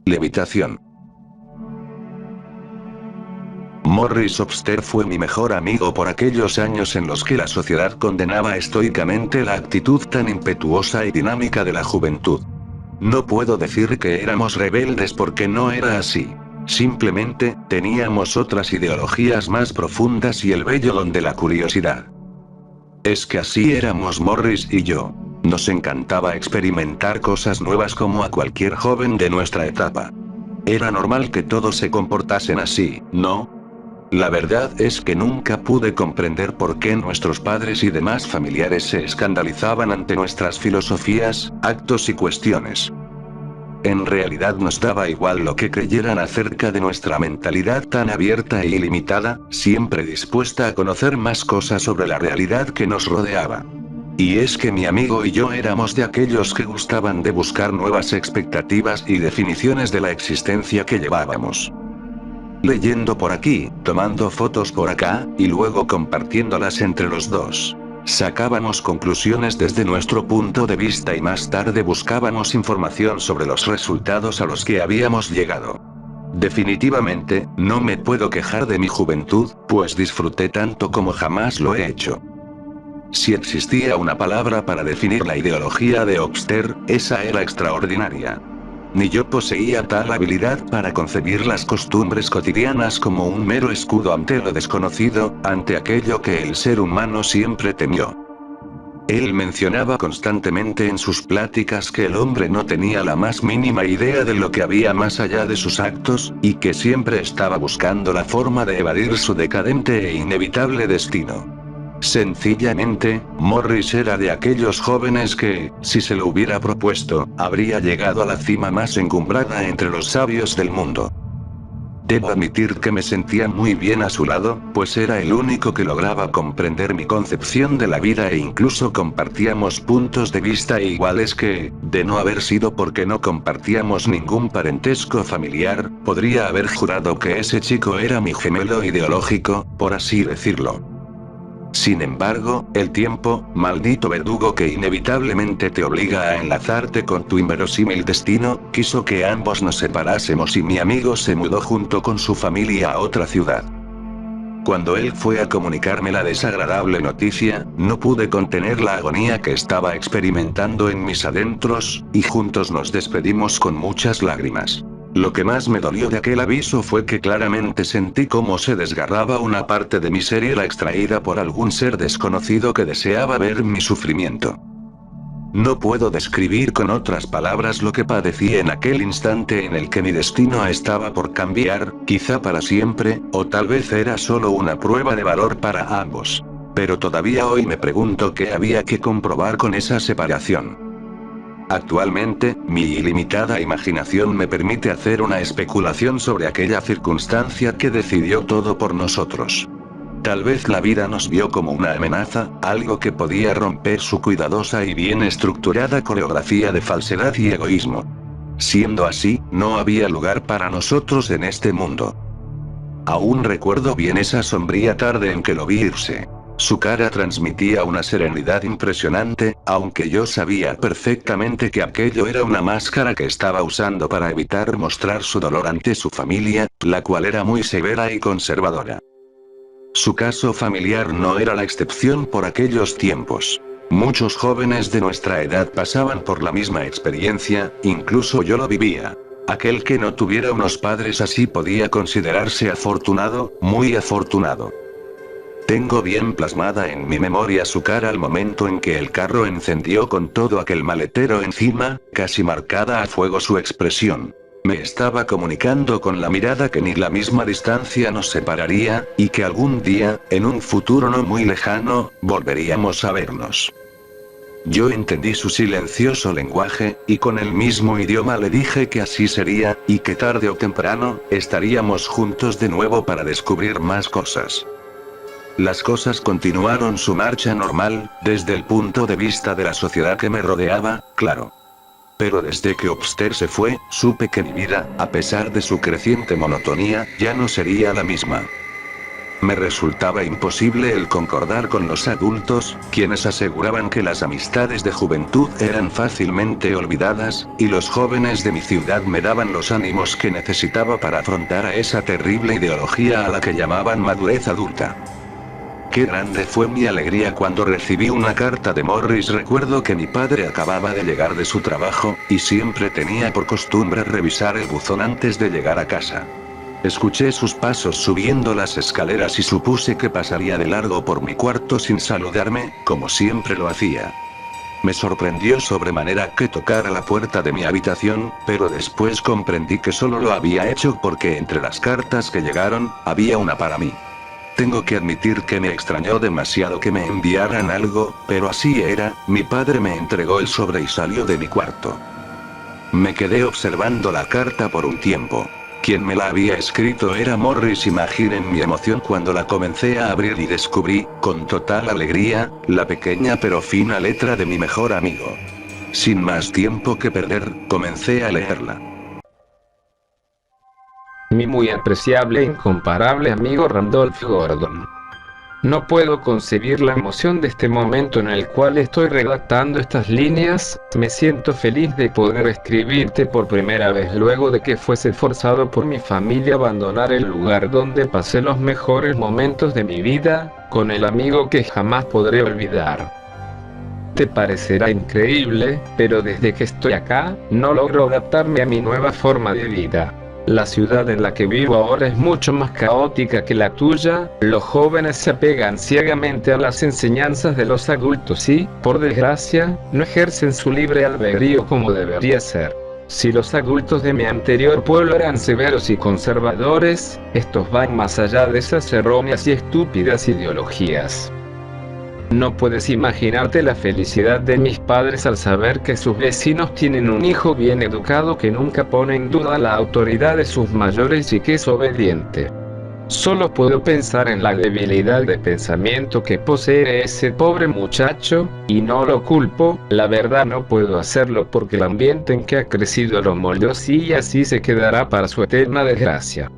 Levitación. Morris Obster fue mi mejor amigo por aquellos años en los que la sociedad condenaba estoicamente la actitud tan impetuosa y dinámica de la juventud. No puedo decir que éramos rebeldes porque no era así. Simplemente, teníamos otras ideologías más profundas y el vello don de la curiosidad. Es que así éramos Morris y yo. Nos encantaba experimentar cosas nuevas como a cualquier joven de nuestra etapa. Era normal que todos se comportasen así, ¿no? La verdad es que nunca pude comprender por qué nuestros padres y demás familiares se escandalizaban ante nuestras filosofías, actos y cuestiones. En realidad nos daba igual lo que creyeran acerca de nuestra mentalidad tan abierta e ilimitada, siempre dispuesta a conocer más cosas sobre la realidad que nos rodeaba. Y es que mi amigo y yo éramos de aquellos que gustaban de buscar nuevas expectativas y definiciones de la existencia que llevábamos. Leyendo por aquí, tomando fotos por acá, y luego compartiéndolas entre los dos. Sacábamos conclusiones desde nuestro punto de vista y más tarde buscábamos información sobre los resultados a los que habíamos llegado. Definitivamente, no me puedo quejar de mi juventud, pues disfruté tanto como jamás lo he hecho. Si existía una palabra para definir la ideología de Obster, esa era extraordinaria. Ni yo poseía tal habilidad para concebir las costumbres cotidianas como un mero escudo ante lo desconocido, ante aquello que el ser humano siempre temió. Él mencionaba constantemente en sus pláticas que el hombre no tenía la más mínima idea de lo que había más allá de sus actos, y que siempre estaba buscando la forma de evadir su decadente e inevitable destino. Sencillamente, Morris era de aquellos jóvenes que, si se lo hubiera propuesto, habría llegado a la cima más encumbrada entre los sabios del mundo. Debo admitir que me sentía muy bien a su lado, pues era el único que lograba comprender mi concepción de la vida e incluso compartíamos puntos de vista iguales que, de no haber sido porque no compartíamos ningún parentesco familiar, podría haber jurado que ese chico era mi gemelo ideológico, por así decirlo. Sin embargo, el tiempo, maldito verdugo que inevitablemente te obliga a enlazarte con tu inverosímil destino, quiso que ambos nos separásemos y mi amigo se mudó junto con su familia a otra ciudad. Cuando él fue a comunicarme la desagradable noticia, no pude contener la agonía que estaba experimentando en mis adentros, y juntos nos despedimos con muchas lágrimas. Lo que más me dolió de aquel aviso fue que claramente sentí cómo se desgarraba una parte de mi ser y era extraída por algún ser desconocido que deseaba ver mi sufrimiento. No puedo describir con otras palabras lo que padecí en aquel instante en el que mi destino estaba por cambiar, quizá para siempre, o tal vez era solo una prueba de valor para ambos. Pero todavía hoy me pregunto qué había que comprobar con esa separación. Actualmente, mi ilimitada imaginación me permite hacer una especulación sobre aquella circunstancia que decidió todo por nosotros. Tal vez la vida nos vio como una amenaza, algo que podía romper su cuidadosa y bien estructurada coreografía de falsedad y egoísmo. Siendo así, no había lugar para nosotros en este mundo. Aún recuerdo bien esa sombría tarde en que lo vi irse. Su cara transmitía una serenidad impresionante, aunque yo sabía perfectamente que aquello era una máscara que estaba usando para evitar mostrar su dolor ante su familia, la cual era muy severa y conservadora. Su caso familiar no era la excepción por aquellos tiempos. Muchos jóvenes de nuestra edad pasaban por la misma experiencia, incluso yo lo vivía. Aquel que no tuviera unos padres así podía considerarse afortunado, muy afortunado. Tengo bien plasmada en mi memoria su cara al momento en que el carro encendió con todo aquel maletero encima, casi marcada a fuego su expresión. Me estaba comunicando con la mirada que ni la misma distancia nos separaría, y que algún día, en un futuro no muy lejano, volveríamos a vernos. Yo entendí su silencioso lenguaje, y con el mismo idioma le dije que así sería, y que tarde o temprano, estaríamos juntos de nuevo para descubrir más cosas. Las cosas continuaron su marcha normal, desde el punto de vista de la sociedad que me rodeaba, claro. Pero desde que Obster se fue, supe que mi vida, a pesar de su creciente monotonía, ya no sería la misma. Me resultaba imposible el concordar con los adultos, quienes aseguraban que las amistades de juventud eran fácilmente olvidadas, y los jóvenes de mi ciudad me daban los ánimos que necesitaba para afrontar a esa terrible ideología a la que llamaban madurez adulta. Qué grande fue mi alegría cuando recibí una carta de Morris. Recuerdo que mi padre acababa de llegar de su trabajo, y siempre tenía por costumbre revisar el buzón antes de llegar a casa. Escuché sus pasos subiendo las escaleras y supuse que pasaría de largo por mi cuarto sin saludarme, como siempre lo hacía. Me sorprendió sobremanera que tocara la puerta de mi habitación, pero después comprendí que solo lo había hecho porque entre las cartas que llegaron, había una para mí. Tengo que admitir que me extrañó demasiado que me enviaran algo, pero así era. Mi padre me entregó el sobre y salió de mi cuarto. Me quedé observando la carta por un tiempo. Quien me la había escrito era Morris. Imaginen mi emoción cuando la comencé a abrir y descubrí, con total alegría, la pequeña pero fina letra de mi mejor amigo. Sin más tiempo que perder, comencé a leerla. Mi muy apreciable e incomparable amigo Randolph Gordon. No puedo concebir la emoción de este momento en el cual estoy redactando estas líneas. Me siento feliz de poder escribirte por primera vez luego de que fuese forzado por mi familia a abandonar el lugar donde pasé los mejores momentos de mi vida, con el amigo que jamás podré olvidar. Te parecerá increíble, pero desde que estoy acá, no logro adaptarme a mi nueva forma de vida. La ciudad en la que vivo ahora es mucho más caótica que la tuya. Los jóvenes se apegan ciegamente a las enseñanzas de los adultos y, por desgracia, no ejercen su libre albedrío como debería ser. Si los adultos de mi anterior pueblo eran severos y conservadores, estos van más allá de esas erróneas y estúpidas ideologías. No puedes imaginarte la felicidad de mis padres al saber que sus vecinos tienen un hijo bien educado que nunca pone en duda la autoridad de sus mayores y que es obediente. Solo puedo pensar en la debilidad de pensamiento que posee ese pobre muchacho, y no lo culpo. La verdad no puedo hacerlo porque el ambiente en que ha crecido lo moldeó así y así se quedará para su eterna desgracia.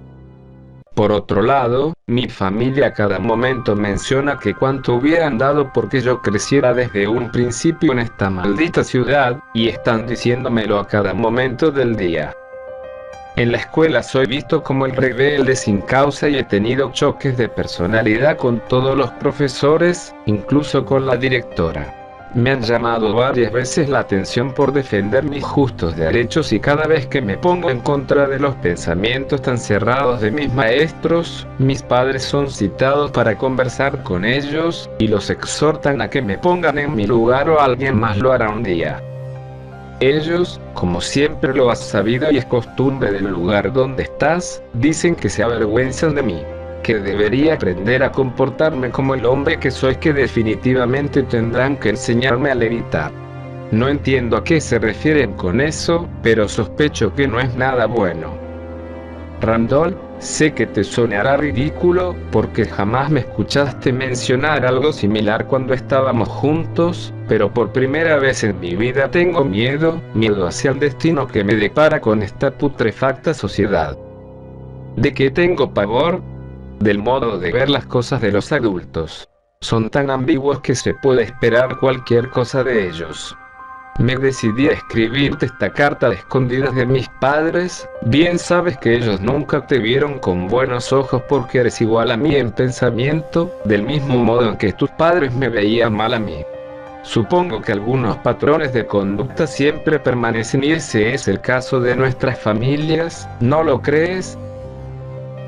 Por otro lado, mi familia a cada momento menciona que cuánto hubieran dado porque yo creciera desde un principio en esta maldita ciudad, y están diciéndomelo a cada momento del día. En la escuela soy visto como el rebelde sin causa y he tenido choques de personalidad con todos los profesores, incluso con la directora. Me han llamado varias veces la atención por defender mis justos derechos y cada vez que me pongo en contra de los pensamientos tan cerrados de mis maestros, mis padres son citados para conversar con ellos, y los exhortan a que me pongan en mi lugar o alguien más lo hará un día. Ellos, como siempre lo has sabido y es costumbre del lugar donde estás, dicen que se avergüenzan de mí, que debería aprender a comportarme como el hombre que soy, que definitivamente tendrán que enseñarme a levitar. No entiendo a qué se refieren con eso, pero sospecho que no es nada bueno. Randolph, sé que te sonará ridículo, porque jamás me escuchaste mencionar algo similar cuando estábamos juntos, pero por primera vez en mi vida tengo miedo hacia el destino que me depara con esta putrefacta sociedad. ¿De qué tengo pavor? Del modo de ver las cosas de los adultos. Son tan ambiguos que se puede esperar cualquier cosa de ellos. Me decidí a escribirte esta carta a escondidas de mis padres. Bien sabes que ellos nunca te vieron con buenos ojos porque eres igual a mí en pensamiento, del mismo modo en que tus padres me veían mal a mí. Supongo que algunos patrones de conducta siempre permanecen y ese es el caso de nuestras familias, ¿no lo crees?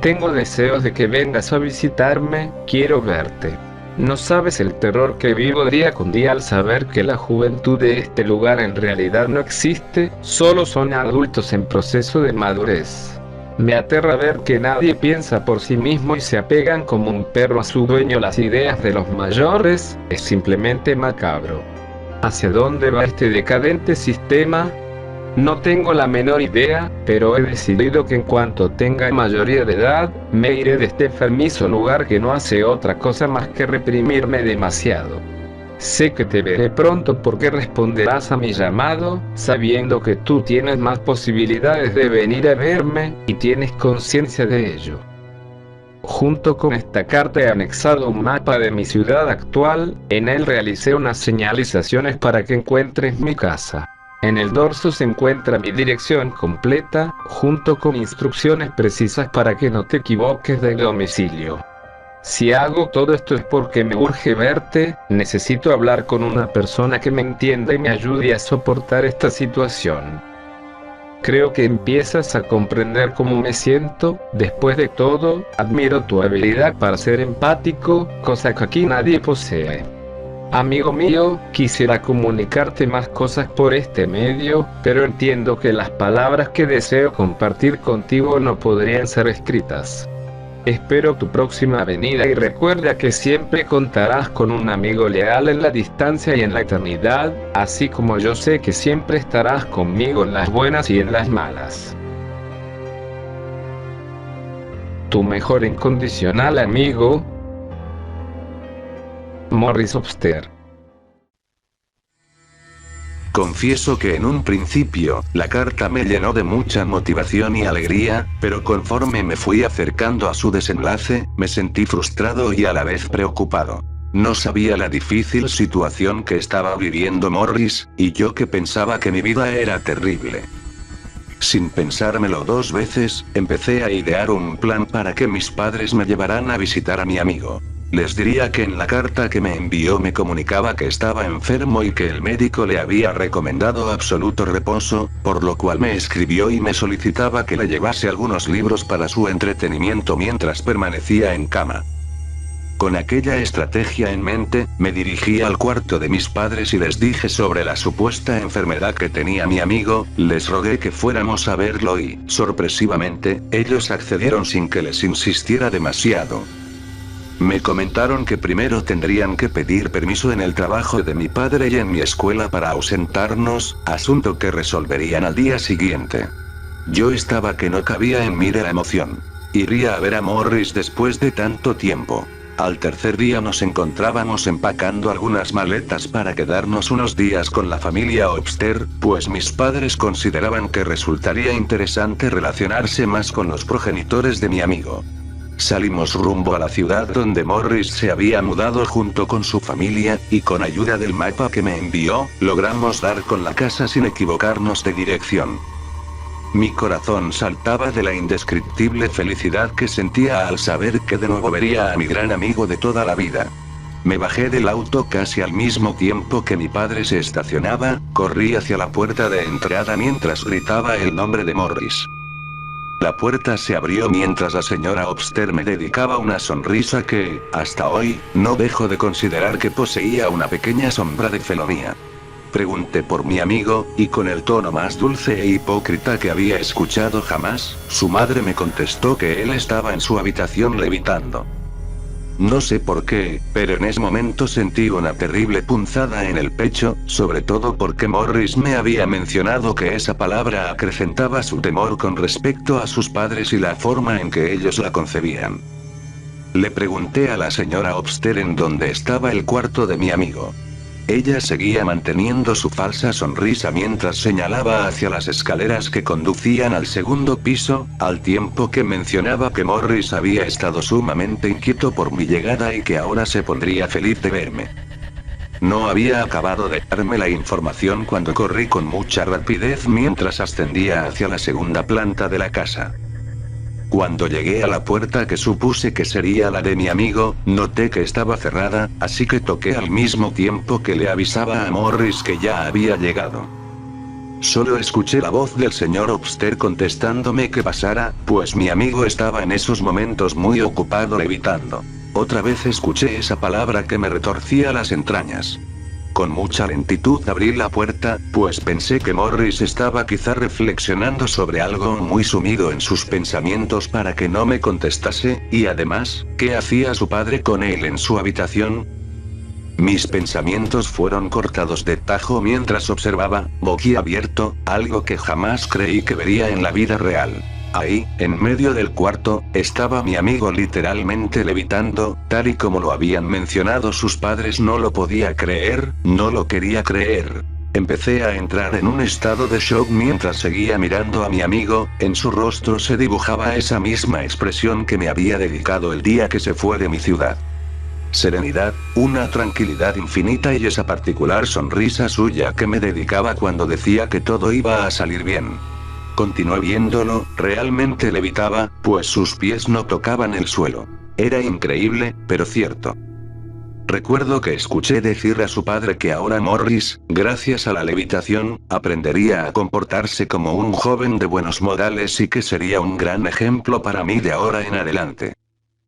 Tengo deseos de que vengas a visitarme, quiero verte. No sabes el terror que vivo día con día al saber que la juventud de este lugar en realidad no existe, solo son adultos en proceso de madurez. Me aterra ver que nadie piensa por sí mismo y se apegan como un perro a su dueño. Las ideas de los mayores, es simplemente macabro. ¿Hacia dónde va este decadente sistema? No tengo la menor idea, pero he decidido que en cuanto tenga mayoría de edad, me iré de este enfermizo lugar que no hace otra cosa más que reprimirme demasiado. Sé que te veré pronto porque responderás a mi llamado, sabiendo que tú tienes más posibilidades de venir a verme, y tienes conciencia de ello. Junto con esta carta he anexado un mapa de mi ciudad actual. En él realicé unas señalizaciones para que encuentres mi casa. En el dorso se encuentra mi dirección completa, junto con instrucciones precisas para que no te equivoques de domicilio. Si hago todo esto es porque me urge verte. Necesito hablar con una persona que me entienda y me ayude a soportar esta situación. Creo que empiezas a comprender cómo me siento. Después de todo, admiro tu habilidad para ser empático, cosa que aquí nadie posee. Amigo mío, quisiera comunicarte más cosas por este medio, pero entiendo que las palabras que deseo compartir contigo no podrían ser escritas. Espero tu próxima venida y recuerda que siempre contarás con un amigo leal en la distancia y en la eternidad, así como yo sé que siempre estarás conmigo en las buenas y en las malas. Tu mejor incondicional amigo, Morris Obster. Confieso que en un principio, la carta me llenó de mucha motivación y alegría, pero conforme me fui acercando a su desenlace, me sentí frustrado y a la vez preocupado. No sabía la difícil situación que estaba viviendo Morris, y yo que pensaba que mi vida era terrible. Sin pensármelo dos veces, empecé a idear un plan para que mis padres me llevaran a visitar a mi amigo. Les diría que en la carta que me envió me comunicaba que estaba enfermo y que el médico le había recomendado absoluto reposo, por lo cual me escribió y me solicitaba que le llevase algunos libros para su entretenimiento mientras permanecía en cama. Con aquella estrategia en mente, me dirigí al cuarto de mis padres y les dije sobre la supuesta enfermedad que tenía mi amigo. Les rogué que fuéramos a verlo y, sorpresivamente, ellos accedieron sin que les insistiera demasiado. Me comentaron que primero tendrían que pedir permiso en el trabajo de mi padre y en mi escuela para ausentarnos, asunto que resolverían al día siguiente. Yo estaba que no cabía en mí de la emoción. Iría a ver a Morris después de tanto tiempo. Al tercer día nos encontrábamos empacando algunas maletas para quedarnos unos días con la familia Obster, pues mis padres consideraban que resultaría interesante relacionarse más con los progenitores de mi amigo. Salimos rumbo a la ciudad donde Morris se había mudado junto con su familia, y con ayuda del mapa que me envió, logramos dar con la casa sin equivocarnos de dirección. Mi corazón saltaba de la indescriptible felicidad que sentía al saber que de nuevo vería a mi gran amigo de toda la vida. Me bajé del auto casi al mismo tiempo que mi padre se estacionaba, corrí hacia la puerta de entrada mientras gritaba el nombre de Morris. La puerta se abrió mientras la señora Obster me dedicaba una sonrisa que, hasta hoy, no dejo de considerar que poseía una pequeña sombra de felonía. Pregunté por mi amigo, y con el tono más dulce e hipócrita que había escuchado jamás, su madre me contestó que él estaba en su habitación levitando. No sé por qué, pero en ese momento sentí una terrible punzada en el pecho, sobre todo porque Morris me había mencionado que esa palabra acrecentaba su temor con respecto a sus padres y la forma en que ellos la concebían. Le pregunté a la señora Obster en dónde estaba el cuarto de mi amigo. Ella seguía manteniendo su falsa sonrisa mientras señalaba hacia las escaleras que conducían al segundo piso, al tiempo que mencionaba que Morris había estado sumamente inquieto por mi llegada y que ahora se pondría feliz de verme. No había acabado de darme la información cuando corrí con mucha rapidez mientras ascendía hacia la segunda planta de la casa. Cuando llegué a la puerta que supuse que sería la de mi amigo, noté que estaba cerrada, así que toqué al mismo tiempo que le avisaba a Morris que ya había llegado. Solo escuché la voz del señor Obster contestándome que pasara, pues mi amigo estaba en esos momentos muy ocupado levitando. Otra vez escuché esa palabra que me retorcía las entrañas. Con mucha lentitud abrí la puerta, pues pensé que Morris estaba quizá reflexionando sobre algo muy sumido en sus pensamientos para que no me contestase, y además, ¿qué hacía su padre con él en su habitación? Mis pensamientos fueron cortados de tajo mientras observaba, boquiabierto, algo que jamás creí que vería en la vida real. Ahí, en medio del cuarto, estaba mi amigo literalmente levitando, tal y como lo habían mencionado sus padres. No lo podía creer, no lo quería creer. Empecé a entrar en un estado de shock mientras seguía mirando a mi amigo, en su rostro se dibujaba esa misma expresión que me había dedicado el día que se fue de mi ciudad. Serenidad, una tranquilidad infinita y esa particular sonrisa suya que me dedicaba cuando decía que todo iba a salir bien. Continué viéndolo, realmente levitaba, pues sus pies no tocaban el suelo. Era increíble, pero cierto. Recuerdo que escuché decir a su padre que ahora Morris, gracias a la levitación, aprendería a comportarse como un joven de buenos modales y que sería un gran ejemplo para mí de ahora en adelante.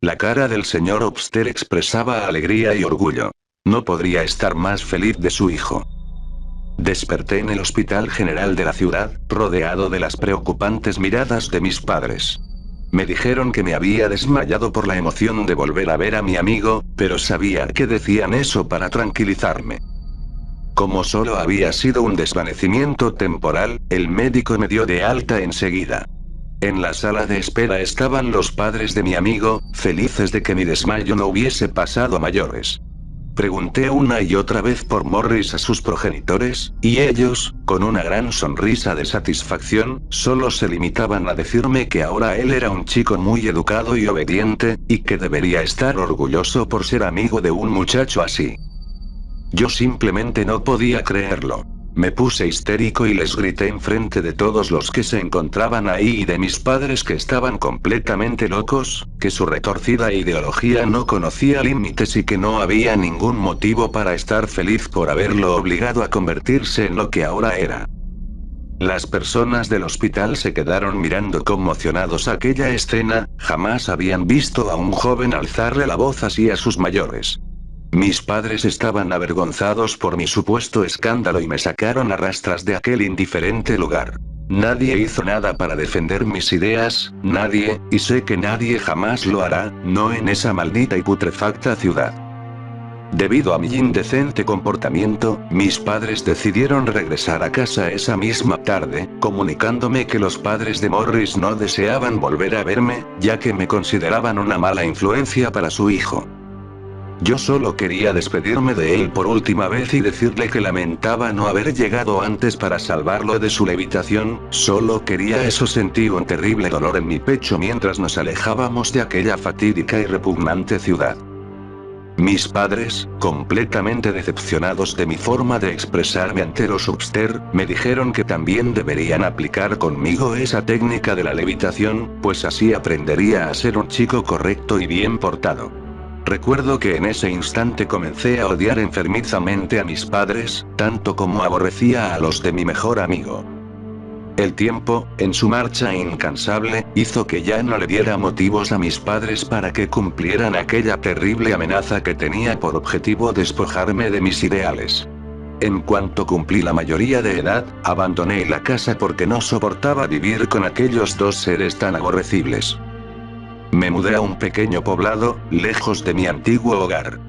La cara del señor Obster expresaba alegría y orgullo. No podría estar más feliz de su hijo. Desperté en el Hospital General de la ciudad, rodeado de las preocupantes miradas de mis padres. Me dijeron que me había desmayado por la emoción de volver a ver a mi amigo, pero sabía que decían eso para tranquilizarme. Como solo había sido un desvanecimiento temporal, el médico me dio de alta enseguida. En la sala de espera estaban los padres de mi amigo, felices de que mi desmayo no hubiese pasado a mayores. Pregunté una y otra vez por Morris a sus progenitores, y ellos, con una gran sonrisa de satisfacción, solo se limitaban a decirme que ahora él era un chico muy educado y obediente, y que debería estar orgulloso por ser amigo de un muchacho así. Yo simplemente no podía creerlo. Me puse histérico y les grité enfrente de todos los que se encontraban ahí y de mis padres que estaban completamente locos, que su retorcida ideología no conocía límites y que no había ningún motivo para estar feliz por haberlo obligado a convertirse en lo que ahora era. Las personas del hospital se quedaron mirando conmocionados aquella escena, jamás habían visto a un joven alzarle la voz así a sus mayores. Mis padres estaban avergonzados por mi supuesto escándalo y me sacaron a rastras de aquel indiferente lugar. Nadie hizo nada para defender mis ideas, nadie, y sé que nadie jamás lo hará, no en esa maldita y putrefacta ciudad. Debido a mi indecente comportamiento, mis padres decidieron regresar a casa esa misma tarde, comunicándome que los padres de Morris no deseaban volver a verme, ya que me consideraban una mala influencia para su hijo. Yo solo quería despedirme de él por última vez y decirle que lamentaba no haber llegado antes para salvarlo de su levitación, solo quería eso. Sentí un terrible dolor en mi pecho mientras nos alejábamos de aquella fatídica y repugnante ciudad. Mis padres, completamente decepcionados de mi forma de expresarme ante los Obster, me dijeron que también deberían aplicar conmigo esa técnica de la levitación, pues así aprendería a ser un chico correcto y bien portado. Recuerdo que en ese instante comencé a odiar enfermizamente a mis padres, tanto como aborrecía a los de mi mejor amigo. El tiempo, en su marcha incansable, hizo que ya no le diera motivos a mis padres para que cumplieran aquella terrible amenaza que tenía por objetivo despojarme de mis ideales. En cuanto cumplí la mayoría de edad, abandoné la casa porque no soportaba vivir con aquellos dos seres tan aborrecibles. Me mudé a un pequeño poblado, lejos de mi antiguo hogar.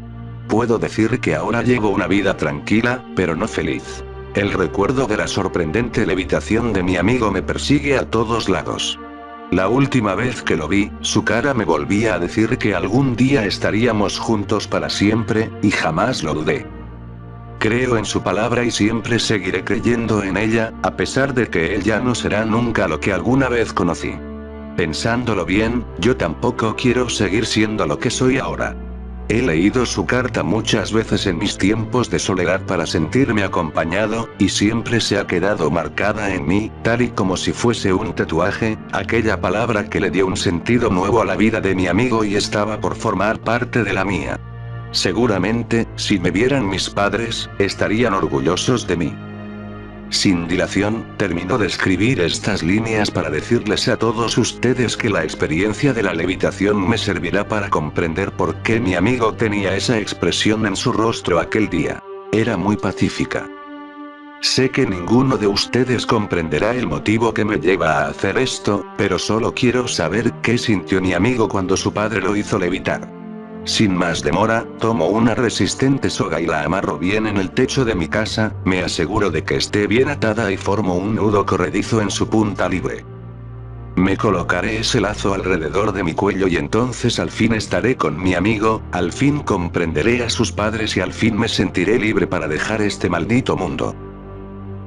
Puedo decir que ahora llevo una vida tranquila, pero no feliz. El recuerdo de la sorprendente levitación de mi amigo me persigue a todos lados. La última vez que lo vi, su cara me volvía a decir que algún día estaríamos juntos para siempre, y jamás lo dudé. Creo en su palabra y siempre seguiré creyendo en ella, a pesar de que él ya no será nunca lo que alguna vez conocí. Pensándolo bien, yo tampoco quiero seguir siendo lo que soy ahora. He leído su carta muchas veces en mis tiempos de soledad para sentirme acompañado, y siempre se ha quedado marcada en mí, tal y como si fuese un tatuaje, aquella palabra que le dio un sentido nuevo a la vida de mi amigo y estaba por formar parte de la mía. Seguramente, si me vieran mis padres, estarían orgullosos de mí. Sin dilación, terminó de escribir estas líneas para decirles a todos ustedes que la experiencia de la levitación me servirá para comprender por qué mi amigo tenía esa expresión en su rostro aquel día. Era muy pacífica. Sé que ninguno de ustedes comprenderá el motivo que me lleva a hacer esto, pero solo quiero saber qué sintió mi amigo cuando su padre lo hizo levitar. Sin más demora, tomo una resistente soga y la amarro bien en el techo de mi casa, me aseguro de que esté bien atada y formo un nudo corredizo en su punta libre. Me colocaré ese lazo alrededor de mi cuello y entonces al fin estaré con mi amigo, al fin comprenderé a sus padres y al fin me sentiré libre para dejar este maldito mundo.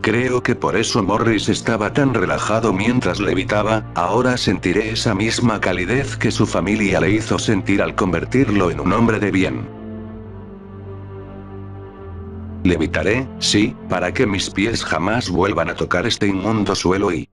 Creo que por eso Morris estaba tan relajado mientras levitaba. Ahora sentiré esa misma calidez que su familia le hizo sentir al convertirlo en un hombre de bien. Levitaré, sí, para que mis pies jamás vuelvan a tocar este inmundo suelo y...